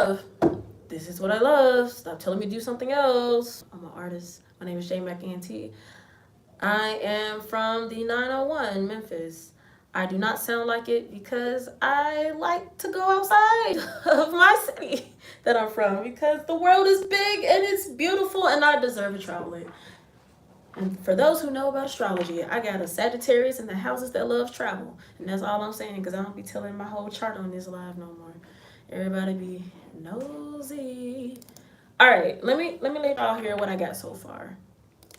love. This is what I love. Stop telling me to do something else. I'm an artist. My name is J Mac ENT. I am from the 901 Memphis. I do not sound like it because I like to go outside of my city that I'm from because the world is big and it's beautiful and I deserve to travel it. And for those who know about astrology, I got a Sagittarius in the houses that loves travel. And that's all I'm saying because I don't be telling my whole chart on this live no more. Everybody be nosy. All right, let y'all hear what I got so far.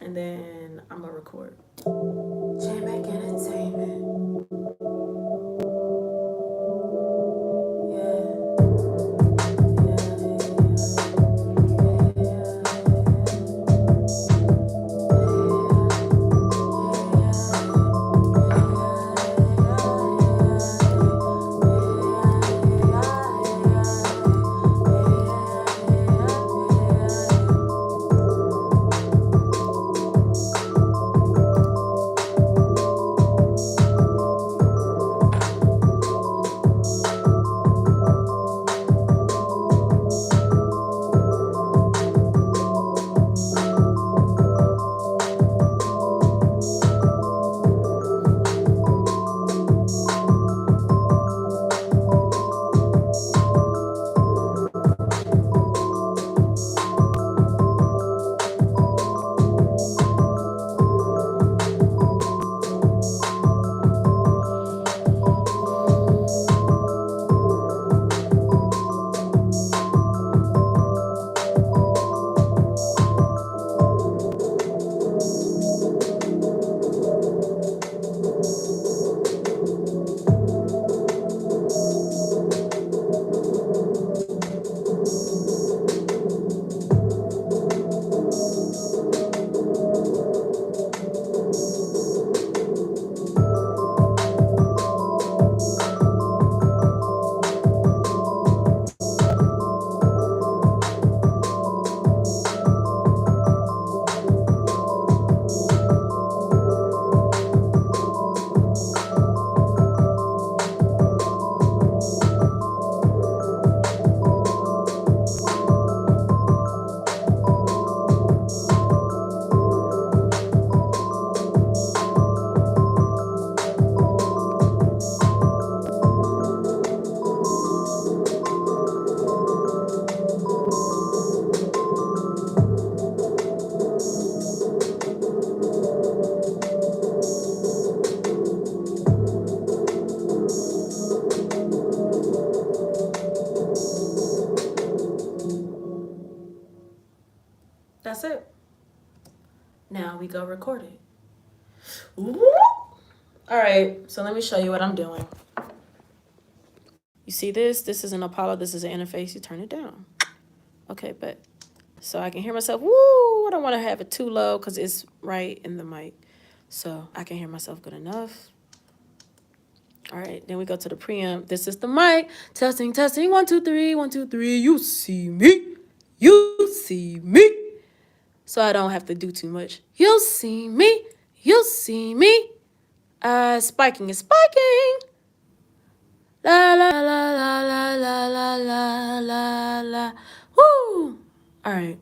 And then I'm gonna record. J-Mac Entertainment. Yeah. That's it. Now we go record it. Ooh. All right, so let me show you what I'm doing. You see this? This is an Apollo. This is an interface. You turn it down. Okay, but so I can hear myself. Woo! I don't want to have it too low because it's right in the mic. So I can hear myself good enough. All right, then we go to the preamp. This is the mic. Testing, testing. 1, 2, 3. 1, 2, 3. You see me. You see me. So I don't have to do too much. You'll see me. You'll see me. Spiking is spiking. La la la la la la la la la la. Woo! All right.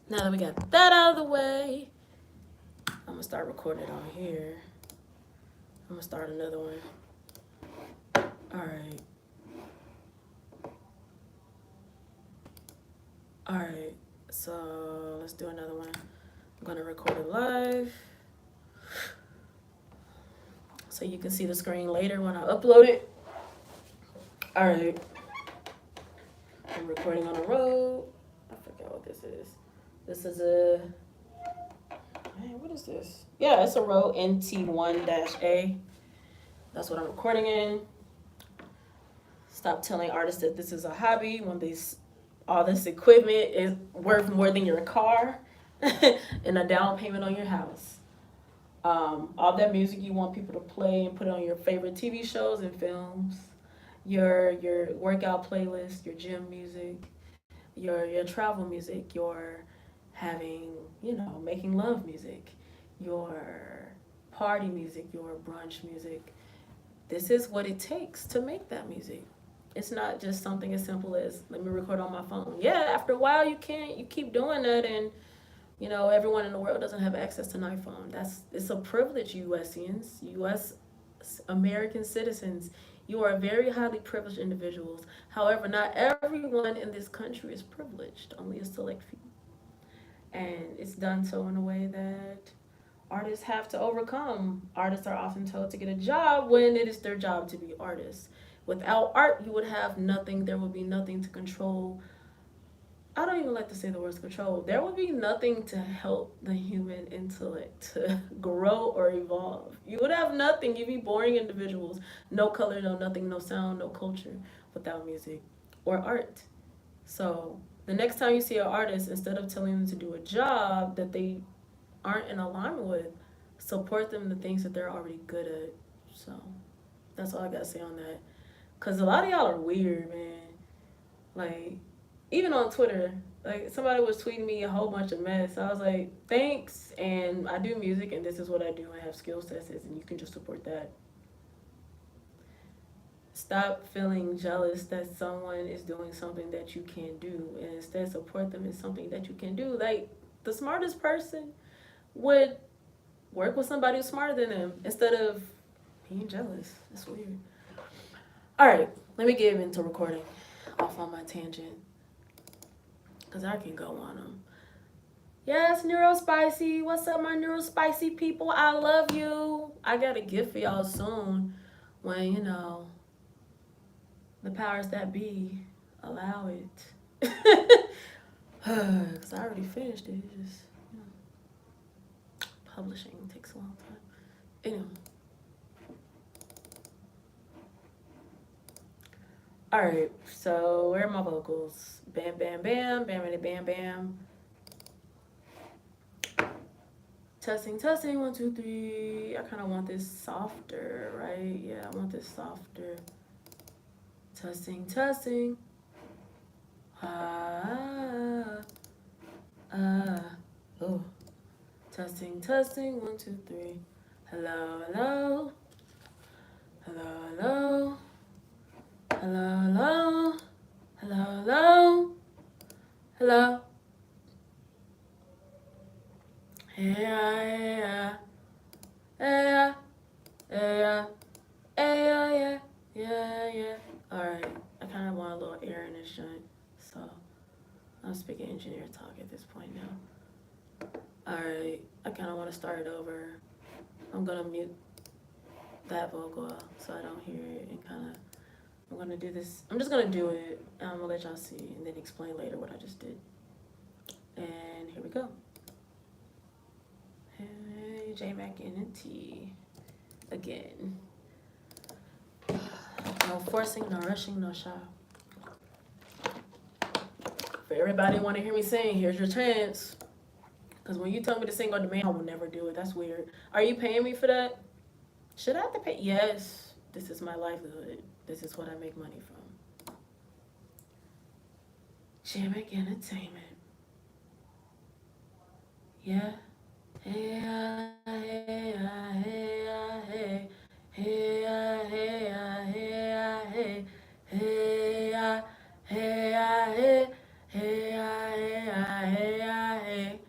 Now that we got that out of the way, I'm gonna start recording it on here. I'm gonna start another one. All right. All right. So let's do another one. I'm gonna record it live, so you can see the screen later when I upload it. All right. I'm recording on the road. I forget what this is. This is a, man, what is this? Yeah, it's a Rode NT1-A. That's what I'm recording in. Stop telling artists that this is a hobby when all this equipment is worth more than your car and a down payment on your house. All that music you want people to play and put on your favorite TV shows and films, your workout playlist, your gym music, your travel music, your having, making love music, your party music, your brunch music. This is what it takes to make that music. It's not just something as simple as let me record on my phone. Yeah, after a while you can't. You keep doing that, and everyone in the world doesn't have access to an iPhone. It's a privilege, USians, US American citizens. You are very highly privileged individuals. However, not everyone in this country is privileged. Only a select few, and it's done so in a way that artists have to overcome. Artists are often told to get a job when it is their job to be artists. Without art, you would have nothing. There would be nothing to control. I don't even like to say the words control. There would be nothing to help the human intellect to grow or evolve. You would have nothing. You'd be boring individuals. No color, no nothing, no sound, no culture without music or art. So the next time you see an artist, instead of telling them to do a job that they aren't in alignment with, support them in the things that they're already good at. So that's all I gotta say on that. Cause a lot of y'all are weird, man. Like, even on Twitter, like somebody was tweeting me a whole bunch of mess. I was like, thanks, and I do music, and this is what I do. I have skill sets, and you can just support that. Stop feeling jealous that someone is doing something that you can't do, and instead support them in something that you can do. Like, the smartest person would work with somebody who's smarter than them instead of being jealous. That's weird. All right, let me get into recording off on my tangent because I can go on them. Yes, Neurospicy. What's up, my Neurospicy people? I love you. I got a gift for y'all soon when, the powers that be allow it. Because I already finished it. It's just, publishing takes a long time. Anyway. All right, so where are my vocals? Bam, bam, bam, bam, bam, bam. Testing, testing, 1, 2, 3. I kind of want this softer, right? Yeah, I want this softer. Testing, testing. Oh. Testing, testing, 1, 2, 3. Hello, hello. Hello, hello. Hello, hello. Hello, hello. Hello. Yeah, yeah, yeah, yeah, yeah. All right, I kind of want a little air in this joint, so I'm speaking engineer talk at this point now. All right, I kind of want to start it over. I'm gonna mute that vocal so I don't hear it, and I'm gonna do this. I'm just gonna do it. And I'm gonna let y'all see, and then explain later what I just did. And here we go. Hey, J Mac N and T again. No forcing, no rushing, no shy. For everybody who want to hear me sing, here's your chance. Because when you tell me to sing on demand, I will never do it. That's weird. Are you paying me for that? Should I have to pay? Yes. This is my livelihood. This is what I make money from. J Mac Entertainment. Yeah. Hey, hey, hey, hey, hey, hey, hey, hey, hey, hey.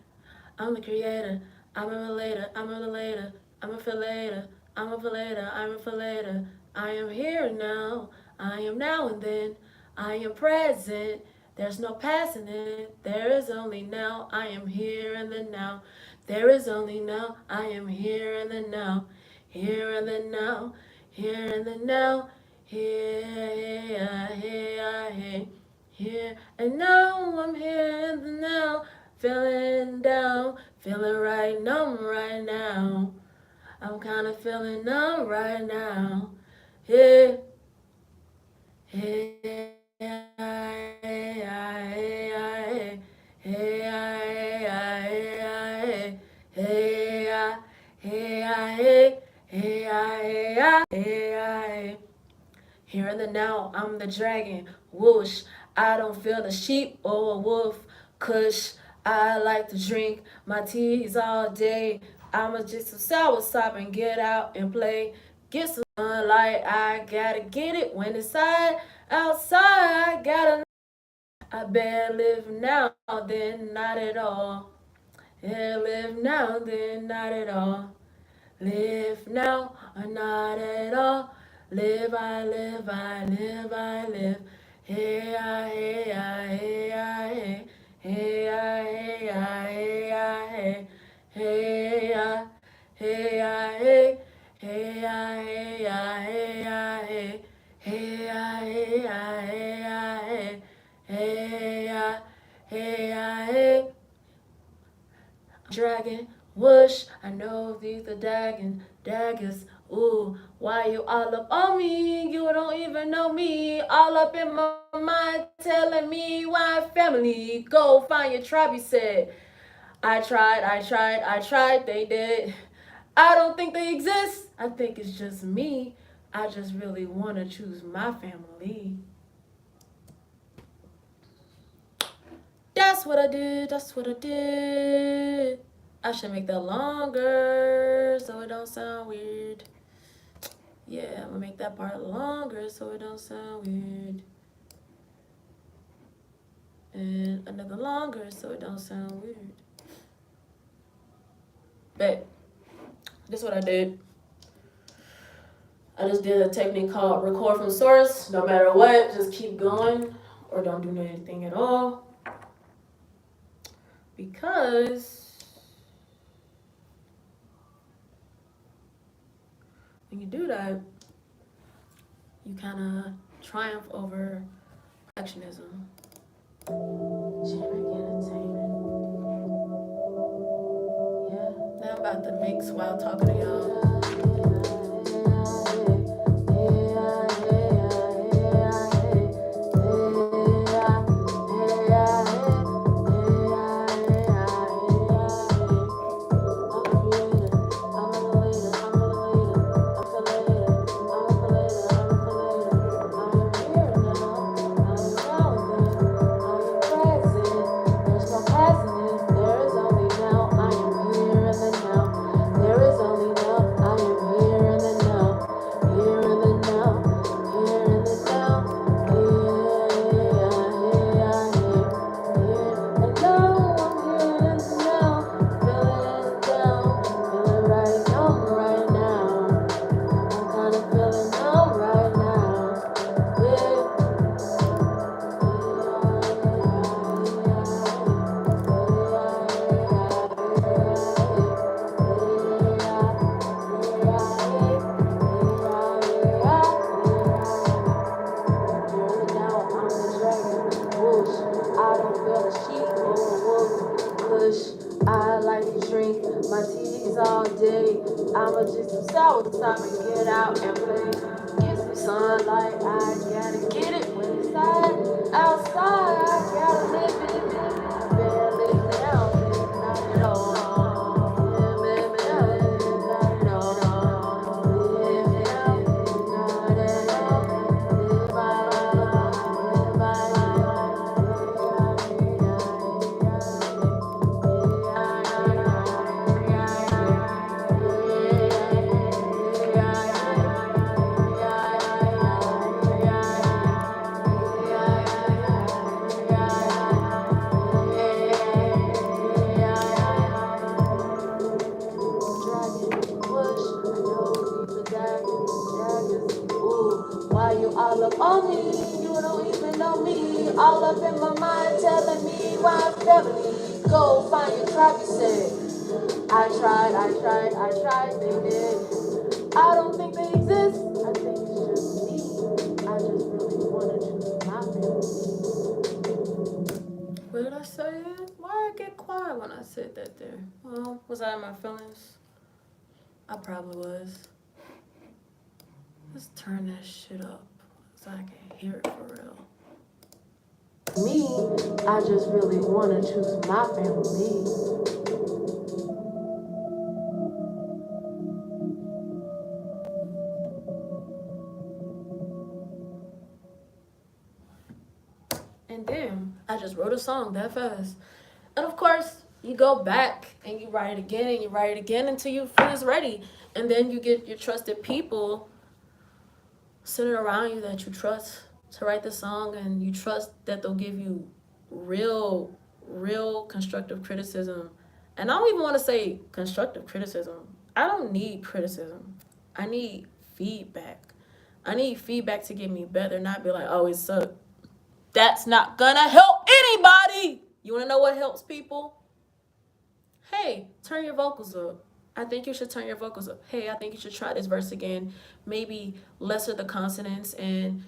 I'm the creator, I'm a relator, I'm a relator, I'm a fillator, I'm a fillator, I'm a fillator. I am here now, I am now and then, I am present. There's no passing it, there is only now, I am here and the now. There is only now, I am here and the now, here and the now, here and the now, here and now, I'm here and the now, feeling down, feeling right numb right now. I'm kind of feeling numb right now, yeah, yeah. Here in the now, I'm the dragon, whoosh. I don't feel the sheep or a wolf, kush. I like to drink my teas all day. I'ma just some sour sop and get out and play. Get some Sunlight, I gotta get it. When inside, outside, I gotta. I better live now, then not at all. Yeah, live now, then not at all. Live now, or not at all. Live, I live, I live, I live. Hey, I, hey, I, hey, I, hey. Hey, I, hey, I, hey, I, hey. Hey, I, hey, I, hey. Hey, I, hey, I, hey, I, hey. Hey, I, hey, I, hey, I, hey. Hey, I, hey, I, hey. Dragon, whoosh, I know these are daggers. Ooh, why you all up on me? You don't even know me. All up in my mind, telling me why family. Go find your tribe, you said. I tried, they did. I don't think they exist. I think it's just me. I just really want to choose my family. That's what I did. That's what I did. I should make that longer so it don't sound weird. Yeah, I'm gonna make that part longer so it don't sound weird. And another longer so it don't sound weird. But this is what I did. I just did a technique called record from source. No matter what, just keep going or don't do anything at all. Because when you do that, you kind of triumph over perfectionism. Generic entertainment. Yeah. Now I'm about to mix while talking to y'all. I like to drink my teas all day. I'ma just sour stop and get out and play. Get some sunlight, I gotta get it when it's outside, I gotta live it. Better live it out, not at all. Live it out, not at all. Live it out, not at all. Live my life, live my why you all up on me? You don't even know me. All up in my mind, telling me why I'm family. Go find your tribe, you said. I tried, they did. I don't think they exist. I think it's just me. I just really want to choose my family. What did I say? Why I get quiet when I said that there? Well, was I in my feelings? I probably was. Let's turn that shit up so I can hear it for real. Me, I just really want to choose my family. And then I just wrote a song that fast. And of course, you go back and you write it again and you write it again until you feel it's ready. And then you get your trusted people sitting around you that you trust to write the song, and you trust that they'll give you real constructive criticism. And I don't even want to say constructive criticism. I don't need criticism. I need feedback. I need feedback to get me better, not be like, oh, it sucked. That's not gonna help anybody. You wanna know what helps people? Hey, turn your vocals up. I think you should turn your vocals up. Hey, I think you should try this verse again. Maybe lesser the consonants and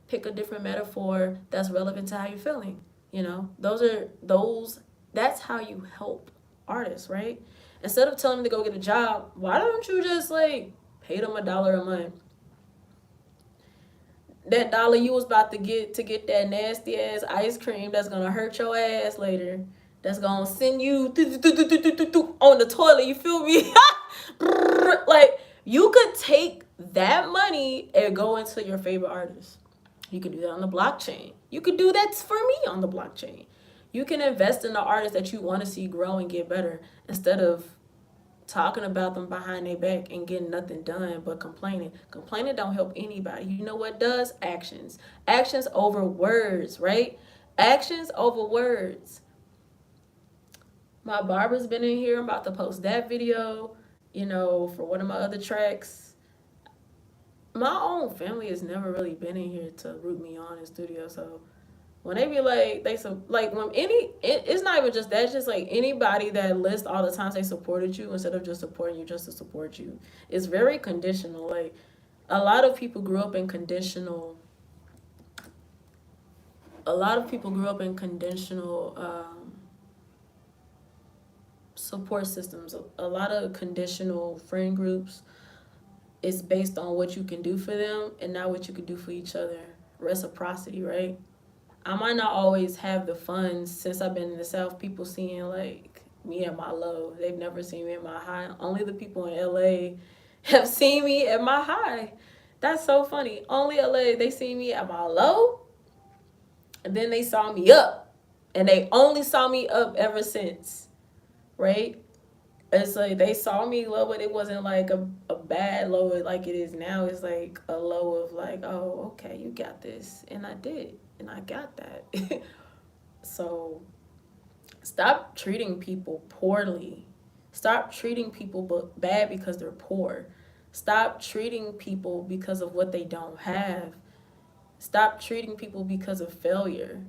pick a different metaphor that's relevant to how you're feeling. You know, that's how you help artists, right? Instead of telling them to go get a job, why don't you just like pay them $1 a month? That dollar you was about to get that nasty ass ice cream that's gonna hurt your ass later, that's gonna send you on the toilet, you feel me? Like, you could take that money and go into your favorite artist. You could do that on the blockchain. You could do that for me on the blockchain. You can invest in the artists that you want to see grow and get better, instead of talking about them behind their back and getting nothing done but complaining. Complaining don't help anybody. You know what does? Actions. Actions over words, right? Actions over words. My barber's been in here. I'm about to post that video, for one of my other tracks. My own family has never really been in here to root me on in studio, so when they be like, it's not even just that, it's just like anybody that lists all the times they supported you instead of just supporting you just to support you. It's very conditional. Like, a lot of people grew up in conditional support systems. A lot of conditional friend groups is based on what you can do for them and not what you can do for each other. Reciprocity, right? I might not always have the funds. Since I've been in the South, people seeing like me at my low. They've never seen me at my high. Only the people in LA have seen me at my high. That's so funny. Only LA, they see me at my low, and then they saw me up. And they only saw me up ever since, right? It's like they saw me low, but it wasn't like a bad low like it is now. It's like a low of like, oh, okay, you got this. And I did. And I got that. So stop treating people poorly. Stop treating people bad because they're poor. Stop treating people because of what they don't have. Stop treating people because of failure.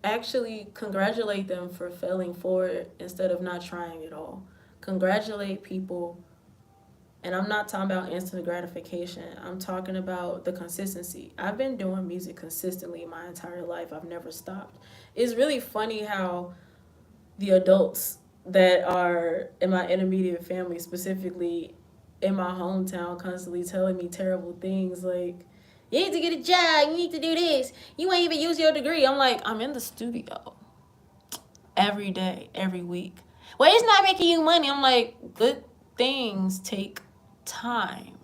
Actually congratulate them for failing forward instead of not trying at all. Congratulate people. And I'm not talking about instant gratification. I'm talking about the consistency. I've been doing music consistently my entire life. I've never stopped. It's really funny how the adults that are in my intermediate family, specifically in my hometown, constantly telling me terrible things like, you need to get a job, you need to do this, you ain't even use your degree. I'm like, I'm in the studio every day, every week. Well, it's not making you money. I'm like, good things take time.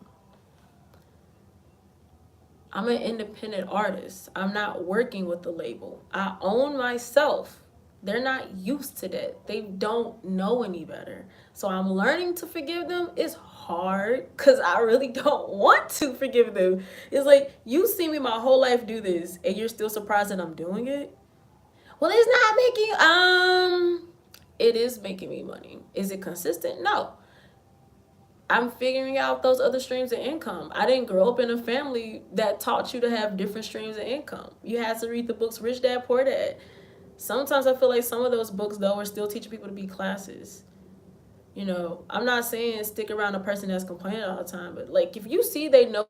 I'm an independent artist. I'm not working with the label. I own myself. They're not used to that. They don't know any better. So I'm learning to forgive them. It's hard because I really don't want to forgive them. It's like, you see me my whole life do this and you're still surprised that I'm doing it? Well, it's not making, it is making me money. Is it consistent? No. I'm figuring out those other streams of income. I didn't grow up in a family that taught you to have different streams of income. You had to read the books Rich Dad, Poor Dad. Sometimes I feel like some of those books, though, are still teaching people to be classes. I'm not saying stick around a person that's complaining all the time, but like, if you see they know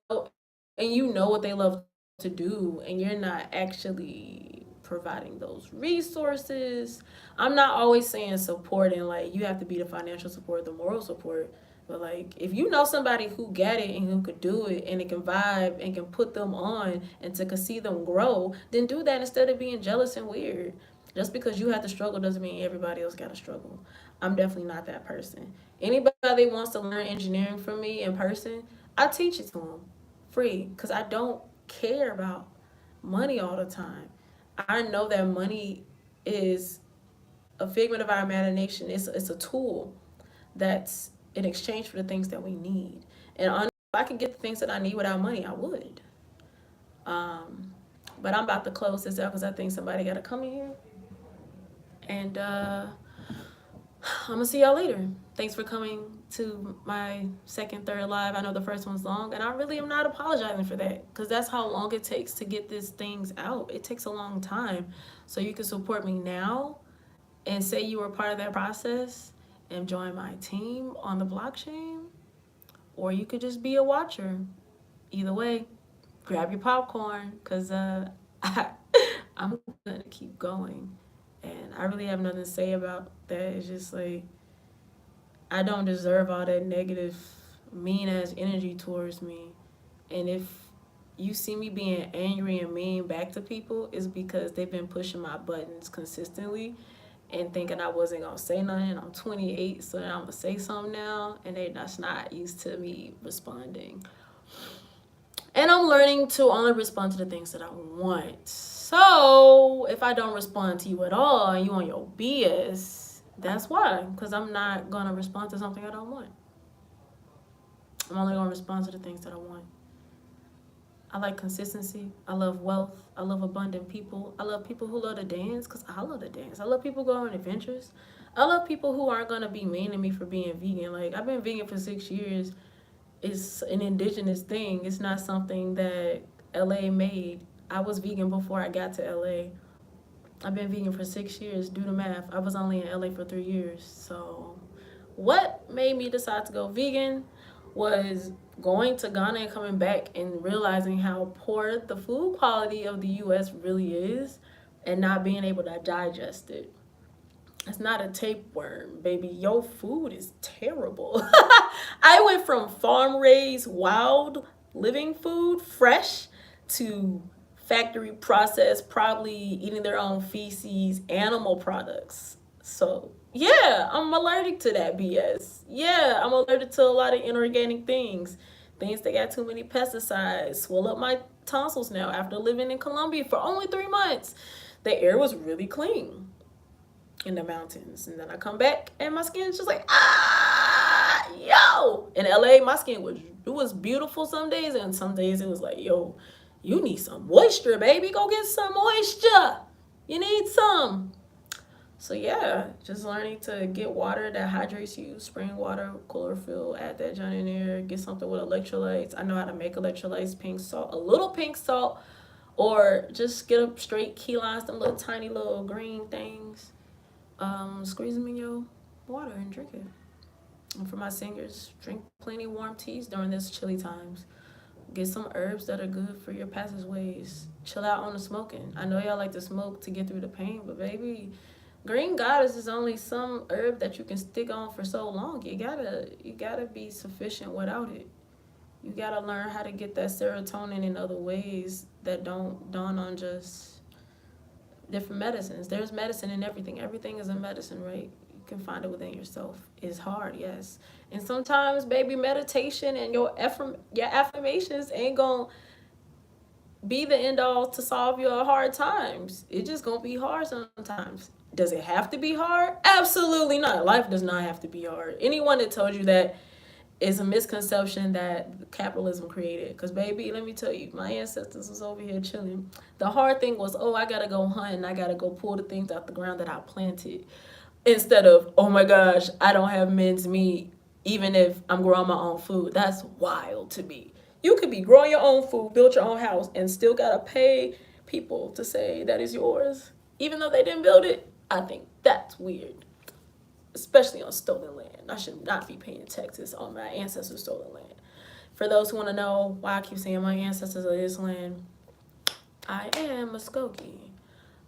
and you know what they love to do and you're not actually providing those resources. I'm not always saying support and like you have to be the financial support, the moral support. But like, if you know somebody who get it and who could do it and it can vibe and can put them on and to see them grow, then do that instead of being jealous and weird. Just because you have to struggle doesn't mean everybody else got to struggle. I'm definitely not that person. Anybody that wants to learn engineering from me in person, I teach it to them free because I don't care about money all the time. I know that money is a figment of our imagination. It's a tool that's in exchange for the things that we need. And I could get the things that I need without money, I would. But I'm about to close this out because I think somebody got to come in here. And I'm going to see y'all later. Thanks for coming to my second, third live. I know the first one's long, and I really am not apologizing for that because that's how long it takes to get these things out. It takes a long time. So you can support me now and say you were part of that process and join my team on the blockchain, or you could just be a watcher. Either way, grab your popcorn because I'm going to keep going. And I really have nothing to say about that. It's just like, I don't deserve all that negative, mean ass energy towards me. And if you see me being angry and mean back to people, it's because they've been pushing my buttons consistently and thinking I wasn't gonna say nothing. I'm 28, so now I'm gonna say something now, and they just not used to me responding. And I'm learning to only respond to the things that I want. So if I don't respond to you at all and you on your BS, that's why. Because I'm not gonna respond to something I don't want. I'm only gonna respond to the things that I want. I like consistency. I love wealth. I love abundant people. I love people who love to dance because I love to dance. I love people who go on adventures. I love people who aren't going to be mean to me for being vegan. Like, I've been vegan for 6 years. It's an indigenous thing. It's not something that LA made. I was vegan before I got to LA. I've been vegan for 6 years. Do the math. I was only in LA for 3 years. So what made me decide to go vegan was going to Ghana and coming back and realizing how poor the food quality of the US really is and not being able to digest it. It's not a tapeworm, baby. Your food is terrible. I went from farm raised, wild living food, fresh, to factory processed, probably eating their own feces, animal products. So yeah, I'm allergic to that BS. Yeah, I'm allergic to a lot of inorganic things. Things that got too many pesticides. Swell up my tonsils now after living in Colombia for only 3 months. The air was really clean in the mountains. And then I come back and my skin's just like, yo. In LA, my skin was beautiful some days, and some days it was like, yo, you need some moisture, baby. Go get some moisture. You need some. So yeah, just learning to get water that hydrates you, spring water, chlorophyll, add that junk in there, get something with electrolytes. I know how to make electrolytes, pink salt, a little pink salt, or just get up straight key lines, them little tiny little green things. Squeeze them in your water and drink it. And for my singers, drink plenty warm teas during this chilly times. Get some herbs that are good for your passageways. Chill out on the smoking. I know y'all like to smoke to get through the pain, but baby, green goddess is only some herb that you can stick on for so long. You gotta be sufficient without it. You gotta learn how to get that serotonin in other ways that don't dawn on just different medicines. There's medicine in everything. Everything is a medicine, right? You can find it within yourself. It's hard, yes. And sometimes, baby, meditation and your affirmations ain't gonna be the end all to solve your hard times. It's just gonna be hard sometimes. Does it have to be hard? Absolutely not. Life does not have to be hard. Anyone that told you that is a misconception that capitalism created. Because, baby, let me tell you, my ancestors was over here chilling. The hard thing was, oh, I got to go hunt and I got to go pull the things out the ground that I planted. Instead of, oh, my gosh, I don't have men's meat, even if I'm growing my own food. That's wild to me. You could be growing your own food, build your own house, and still got to pay people to say that is yours. Even though they didn't build it, I think that's weird. Especially on stolen land. I should not be paying taxes on my ancestors' stolen land. For those who want to know why I keep saying my ancestors of this land, I am a Skokie.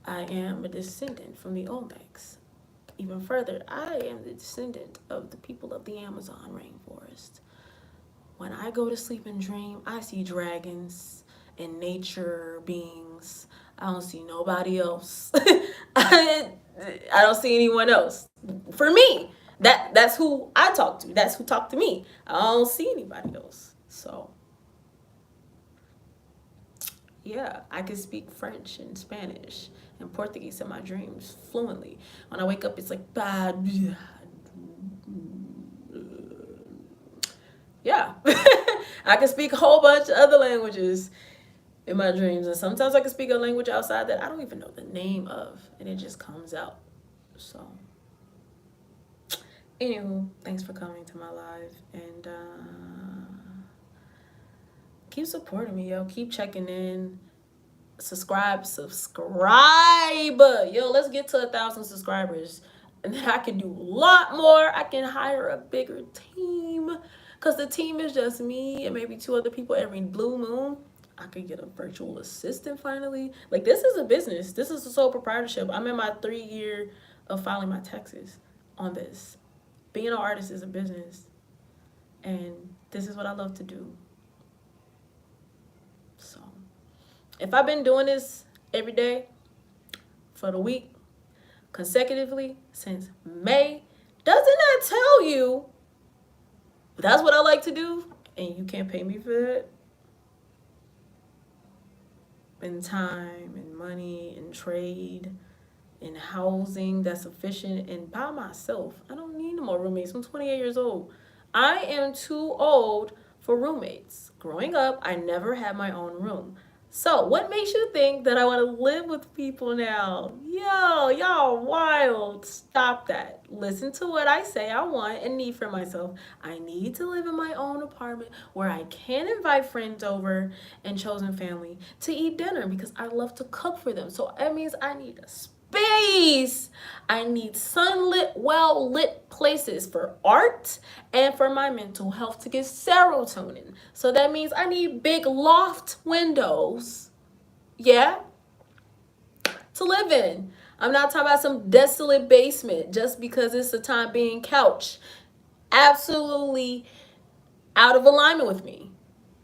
I am a descendant from the Olmecs. Even further, I am the descendant of the people of the Amazon rainforest. When I go to sleep and dream, I see dragons and nature beings. I don't see nobody else. I don't see anyone else. For me, that's who I talk to. That's who talked to me. I don't see anybody else. So yeah, I can speak French and Spanish and Portuguese in my dreams fluently. When I wake up, it's like yeah. I can speak a whole bunch of other languages in my dreams, and sometimes I can speak a language outside that I don't even know the name of, and it just comes out. So, anywho, thanks for coming to my live, and keep supporting me, yo. Keep checking in. Subscribe. Yo, let's get to 1,000 subscribers, and then I can do a lot more. I can hire a bigger team, because the team is just me and maybe 2 other people every blue moon. I could get a virtual assistant finally. Like, this is a business. This is a sole proprietorship. I'm in my 3 year of filing my taxes on this. Being an artist is a business, and this is what I love to do. So, if I've been doing this every day for the week consecutively since May, doesn't that tell you that's what I like to do and you can't pay me for that? And time and money and trade and housing that's sufficient and by myself. I don't need no more roommates. I'm 28 years old. I am too old for roommates. Growing up, I never had my own room. So, what makes you think that I want to live with people now? Yo, y'all wild. Stop that. Listen to what I say I want and need for myself. I need to live in my own apartment where I can invite friends over and chosen family to eat dinner because I love to cook for them. So, that means I need a space. I need sunlit, well lit places for art and for my mental health to get serotonin. So that means I need big loft windows, yeah, to live in. I'm not talking about some desolate basement just because it's a time being couch. Absolutely out of alignment with me.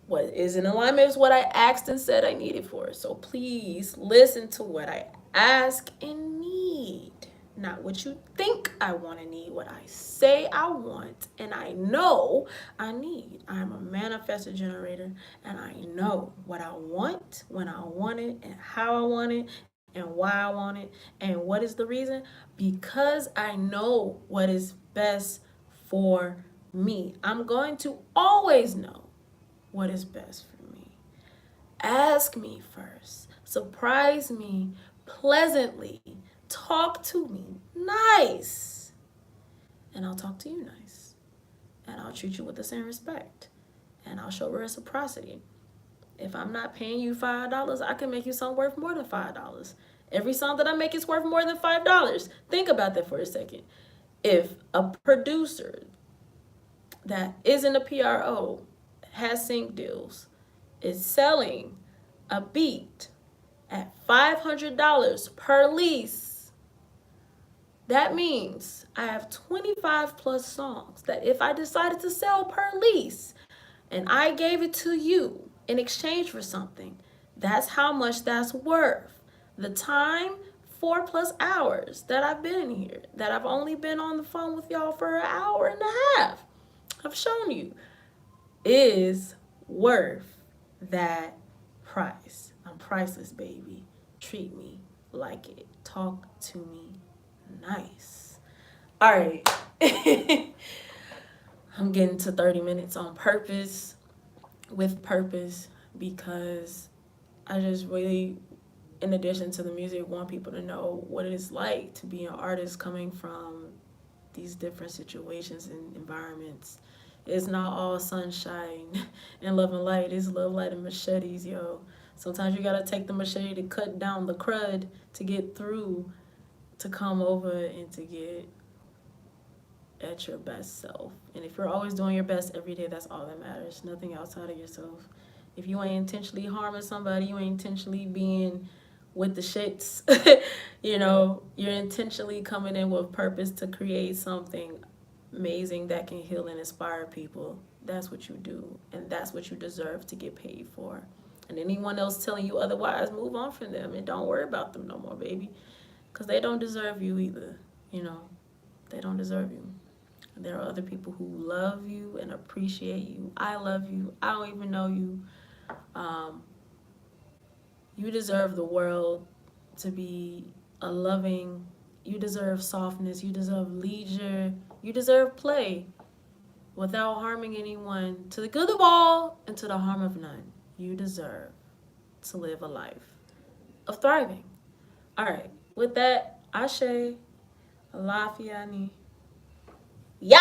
What is in alignment is what I asked and said I needed for. So please listen to what I ask and need, not what you think I want to need, what I say I want and I know I need. I'm a manifestor generator and I know what I want, when I want it, and how I want it, and why I want it, and what is the reason? Because I know what is best for me. I'm going to always know what is best for me. Ask me first. Surprise me pleasantly. Talk to me nice. And I'll talk to you nice. And I'll treat you with the same respect. And I'll show reciprocity. If I'm not paying you $5, I can make you something worth more than $5. Every song that I make is worth more than $5. Think about that for a second. If a producer that isn't a PRO has sync deals is selling a beat at $500 per lease, that means I have 25 plus songs that if I decided to sell per lease and I gave it to you in exchange for something, that's how much that's worth. The time, 4+ hours that I've been here, that I've only been on the phone with y'all for an hour and a half, I've shown you, is worth that price. I'm priceless, baby. Treat me like it. Talk to me nice. All right. I'm getting to 30 minutes on purpose, with purpose, because I just really, in addition to the music, want people to know what it is like to be an artist coming from these different situations and environments. It's not all sunshine and love and light. It's love, light, and machetes, yo. Sometimes you gotta take the machete to cut down the crud to get through, to come over and to get at your best self. And if you're always doing your best every day, that's all that matters. Nothing outside of yourself. If you ain't intentionally harming somebody, you ain't intentionally being with the shits, you're intentionally coming in with purpose to create something amazing that can heal and inspire people. That's what you do, and that's what you deserve to get paid for. And anyone else telling you otherwise, move on from them and don't worry about them no more, baby, because they don't deserve you either. They don't deserve you. There are other people who love you and appreciate you. I love you. I don't even know you. You deserve the world to be a loving. You deserve softness. You deserve leisure. You deserve play. without harming anyone, to the good of all and to the harm of none. You deserve to live a life of thriving. All right. With that, Ashe, Alafiani. Yo!